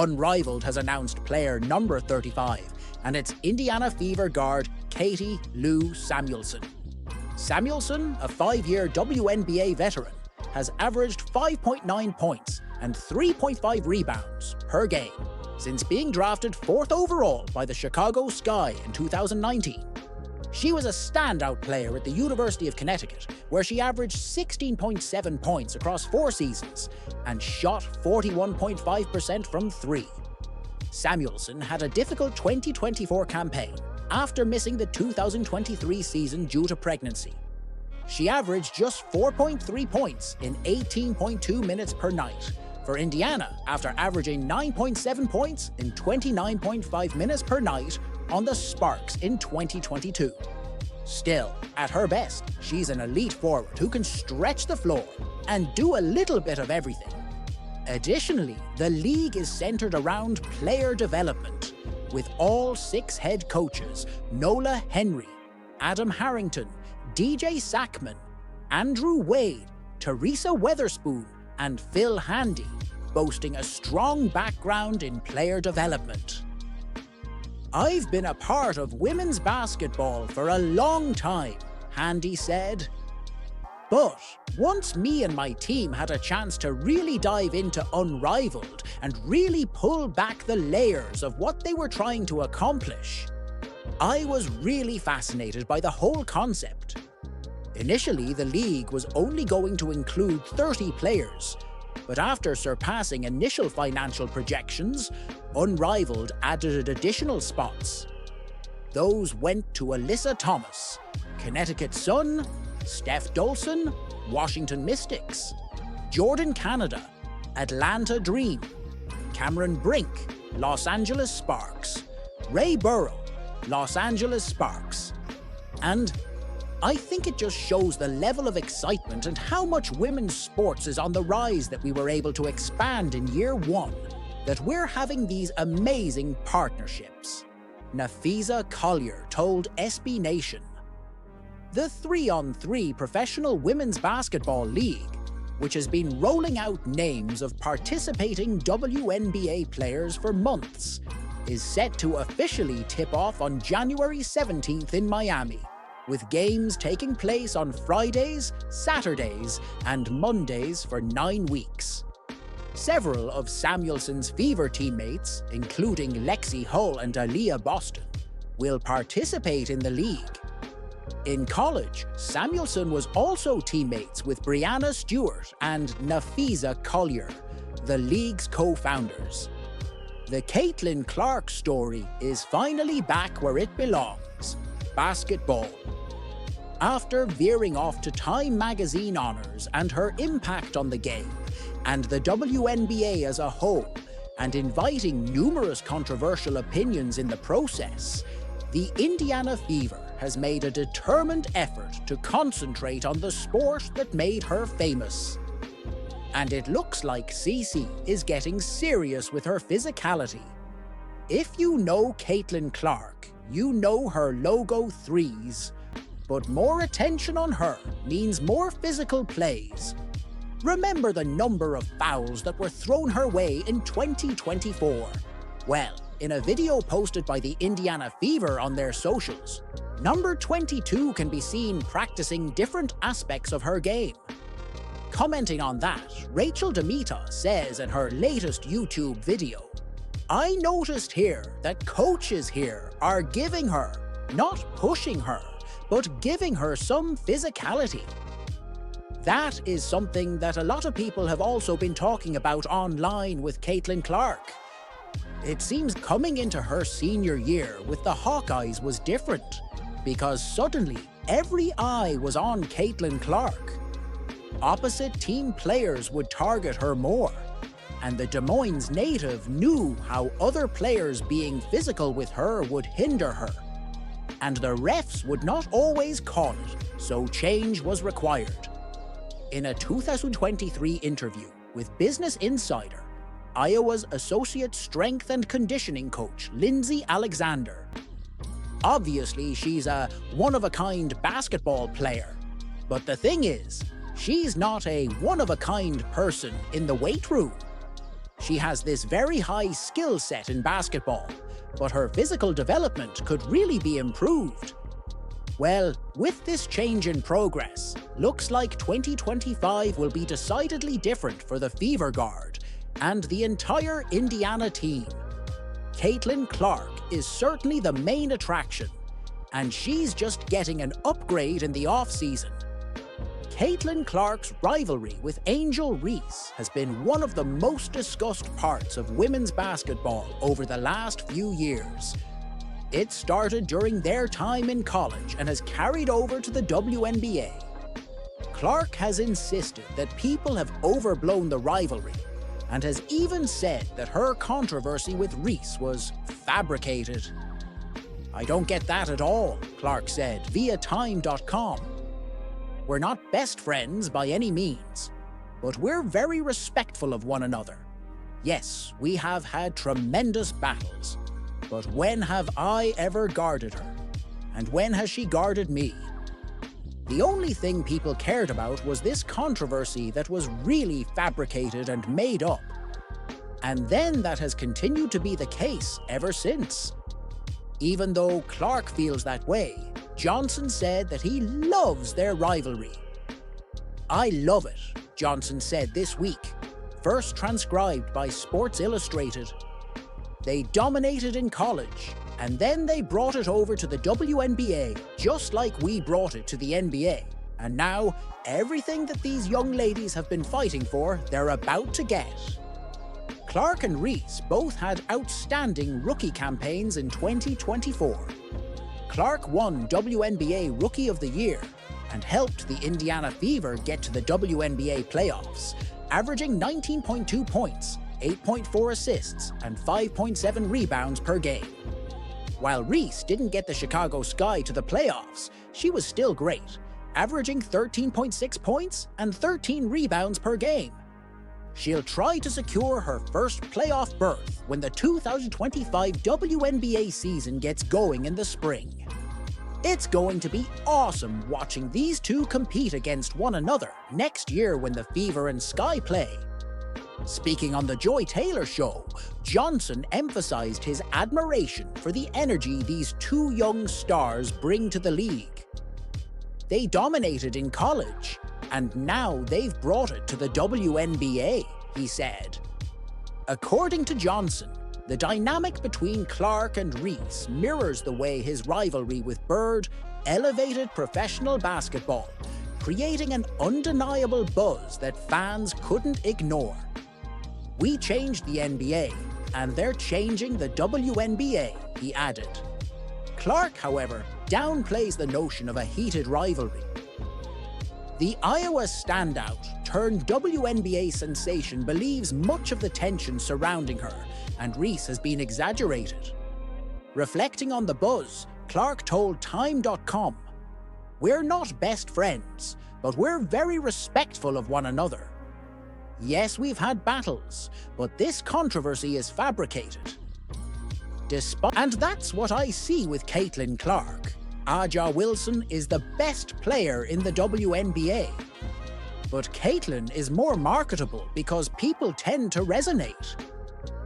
Unrivaled has announced player number 35, and it's Indiana Fever guard Katie Lou Samuelson. Samuelson, a 5-year WNBA veteran, has averaged 5.9 points and 3.5 rebounds per game since being drafted 4th overall by the Chicago Sky in 2019. She was a standout player at the University of Connecticut, where she averaged 16.7 points across 4 seasons and shot 41.5% from 3. Samuelson had a difficult 2024 campaign after missing the 2023 season due to pregnancy. She averaged just 4.3 points in 18.2 minutes per night for Indiana after averaging 9.7 points in 29.5 minutes per night on the Sparks in 2022. Still, at her best, she's an elite forward who can stretch the floor and do a little bit of everything. Additionally, the league is centered around player development, with all 6 head coaches, Nola Henry, Adam Harrington, DJ Sackman, Andrew Wade, Teresa Weatherspoon, and Phil Handy, boasting a strong background in player development. "I've been a part of women's basketball for a long time," Handy said. "But once me and my team had a chance to really dive into Unrivaled and really pull back the layers of what they were trying to accomplish, I was really fascinated by the whole concept. Initially, the league was only going to include 30 players, but after surpassing initial financial projections, Unrivaled added additional spots. Those went to Alyssa Thomas, Connecticut Sun, Steph Dolson, Washington Mystics, Jordan Canada, Atlanta Dream, Cameron Brink, Los Angeles Sparks, Ray Burrow, Los Angeles Sparks. And I think it just shows the level of excitement and how much women's sports is on the rise that we were able to expand in year 1, that we're having these amazing partnerships," Nafisa Collier told SB Nation. The 3-on-3 Professional Women's Basketball League, which has been rolling out names of participating WNBA players for months, is set to officially tip off on January 17th in Miami, with games taking place on Fridays, Saturdays, and Mondays for 9 weeks. Several of Samuelson's Fever teammates, including Lexi Hull and Aaliyah Boston, will participate in the league. In college, Samuelson was also teammates with Brianna Stewart and Nafisa Collier, the league's co-founders. The Caitlyn Clark story is finally back where it belongs: basketball. After veering off to Time magazine honors and her impact on the game, and the WNBA as a whole, and inviting numerous controversial opinions in the process, the Indiana Fever has made a determined effort to concentrate on the sport that made her famous. And it looks like Cece is getting serious with her physicality. If you know Caitlyn Clark, you know her logo 3s, but more attention on her means more physical plays. Remember the number of fouls that were thrown her way in 2024? Well, in a video posted by the Indiana Fever on their socials, number 22 can be seen practicing different aspects of her game. Commenting on that, Rachel Demita says in her latest YouTube video, "I noticed here that coaches here are giving her, not pushing her, but giving her some physicality." That is something that a lot of people have also been talking about online with Caitlyn Clark. It seems coming into her senior year with the Hawkeyes was different, because suddenly every eye was on Caitlyn Clark. Opposite team players would target her more, and the Des Moines native knew how other players being physical with her would hinder her. And the refs would not always call it, so change was required. In a 2023 interview with Business Insider, Iowa's Associate Strength and Conditioning Coach, Lindsay Alexander. Obviously, she's a one-of-a-kind basketball player, but the thing is, she's not a one-of-a-kind person in the weight room. She has this very high skill set in basketball, but her physical development could really be improved. Well, with this change in progress, looks like 2025 will be decidedly different for the Fever Guard and the entire Indiana team. Caitlyn Clark is certainly the main attraction, and she's just getting an upgrade in the off-season. Caitlyn Clark's rivalry with Angel Reese has been one of the most discussed parts of women's basketball over the last few years. It started during their time in college and has carried over to the WNBA. Clark has insisted that people have overblown the rivalry and has even said that her controversy with Reese was fabricated. "I don't get that at all," Clark said via Time.com. "We're not best friends by any means, but we're very respectful of one another. Yes, we have had tremendous battles, but when have I ever guarded her? And when has she guarded me? The only thing people cared about was this controversy that was really fabricated and made up. And then that has continued to be the case ever since." Even though Clark feels that way, Johnson said that he loves their rivalry. "I love it," Johnson said this week, first transcribed by Sports Illustrated. "They dominated in college, and then they brought it over to the WNBA just like we brought it to the NBA. And now, everything that these young ladies have been fighting for, they're about to get." Clark and Reese both had outstanding rookie campaigns in 2024. Clark won WNBA Rookie of the Year and helped the Indiana Fever get to the WNBA playoffs, averaging 19.2 points, 8.4 assists, and 5.7 rebounds per game. While Reese didn't get the Chicago Sky to the playoffs, she was still great, averaging 13.6 points and 13 rebounds per game. She'll try to secure her first playoff berth when the 2025 WNBA season gets going in the spring. It's going to be awesome watching these two compete against one another next year when the Fever and Sky play. Speaking on The Joy Taylor Show, Johnson emphasized his admiration for the energy these two young stars bring to the league. "They dominated in college, and now they've brought it to the WNBA," he said. According to Johnson, the dynamic between Clark and Reese mirrors the way his rivalry with Bird elevated professional basketball, creating an undeniable buzz that fans couldn't ignore. "We changed the NBA, and they're changing the WNBA," he added. Clark, however, downplays the notion of a heated rivalry. The Iowa standout turned WNBA sensation believes much of the tension surrounding her, and Reese has been exaggerated. Reflecting on the buzz, Clark told Time.com, "We're not best friends, but we're very respectful of one another. Yes, we've had battles, but this controversy is fabricated." And that's what I see with Caitlyn Clark. Aja Wilson is the best player in the WNBA. But Caitlyn is more marketable because people tend to resonate.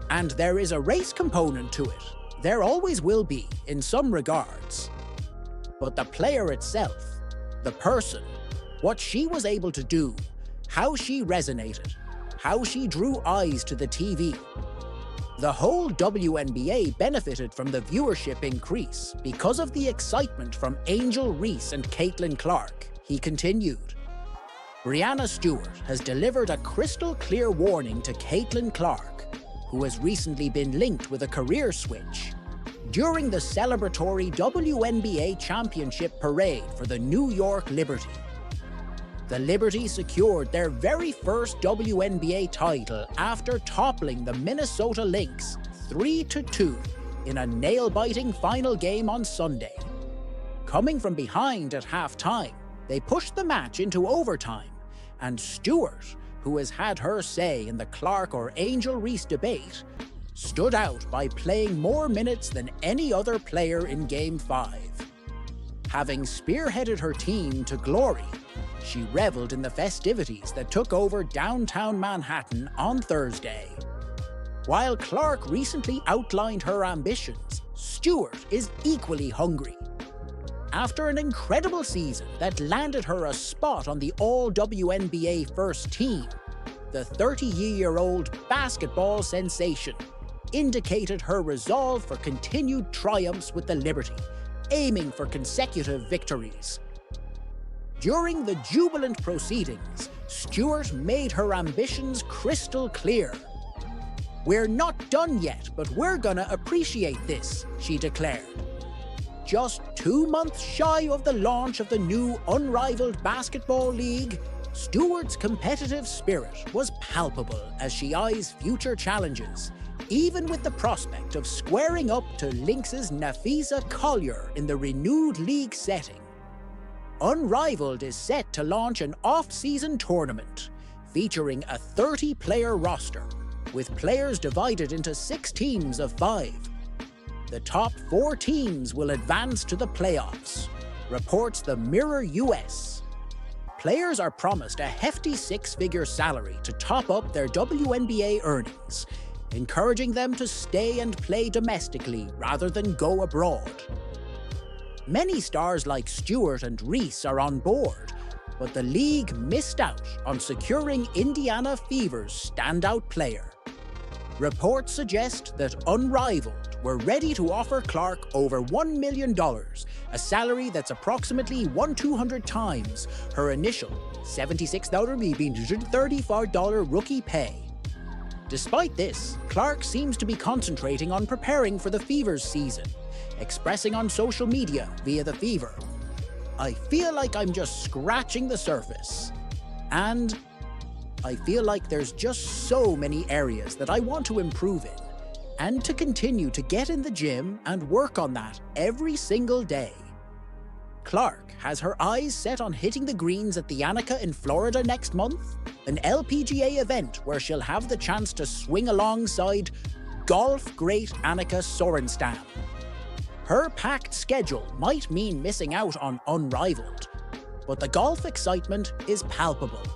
And there is a race component to it. There always will be, in some regards. But the player itself, the person, what she was able to do, how she resonated, how she drew eyes to the TV. The whole WNBA benefited from the viewership increase because of the excitement from Angel Reese and Caitlyn Clark, he continued. Breanna Stewart has delivered a crystal-clear warning to Caitlyn Clark, who has recently been linked with a career switch, during the celebratory WNBA Championship Parade for the New York Liberty. The Liberty secured their very first WNBA title after toppling the Minnesota Lynx 3-2 in a nail-biting final game on Sunday. Coming from behind at halftime, they pushed the match into overtime, and Stewart, who has had her say in the Clark or Angel Reese debate, stood out by playing more minutes than any other player in Game 5. Having spearheaded her team to glory, she reveled in the festivities that took over downtown Manhattan on Thursday. While Clark recently outlined her ambitions, Stewart is equally hungry. After an incredible season that landed her a spot on the All-WNBA first team, the 30-year-old basketball sensation indicated her resolve for continued triumphs with the Liberty, aiming for consecutive victories. During the jubilant proceedings, Stewart made her ambitions crystal clear. "We're not done yet, but we're gonna appreciate this," she declared. Just 2 months shy of the launch of the new Unrivaled Basketball League, Stewart's competitive spirit was palpable as she eyes future challenges, even with the prospect of squaring up to Lynx's Nafisa Collier in the renewed league setting. Unrivaled is set to launch an off-season tournament featuring a 30-player roster, with players divided into 6 teams of 5. The top 4 teams will advance to the playoffs, reports the Mirror US. Players are promised a hefty 6-figure salary to top up their WNBA earnings, encouraging them to stay and play domestically rather than go abroad. Many stars like Stewart and Reese are on board, but the league missed out on securing Indiana Fever's standout player. Reports suggest that Unrivaled were ready to offer Clark over $1 million, a salary that's approximately 1/200 times her initial $76,334 rookie pay. Despite this, Clark seems to be concentrating on preparing for the Fever's season, expressing on social media via the Fever, "I feel like I'm just scratching the surface. And I feel like there's just so many areas that I want to improve in, and to continue to get in the gym and work on that every single day." Clark has her eyes set on hitting the greens at the Annika in Florida next month, an LPGA event where she'll have the chance to swing alongside golf great Annika Sorenstam. Her packed schedule might mean missing out on Unrivaled, but the golf excitement is palpable.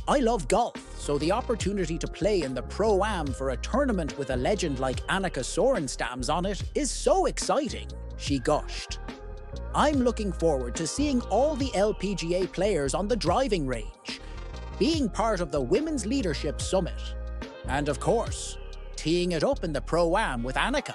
"I love golf, so the opportunity to play in the Pro-Am for a tournament with a legend like Annika Sorenstam's on it is so exciting," she gushed. "I'm looking forward to seeing all the LPGA players on the driving range, being part of the Women's Leadership Summit, and of course, teeing it up in the Pro-Am with Annika."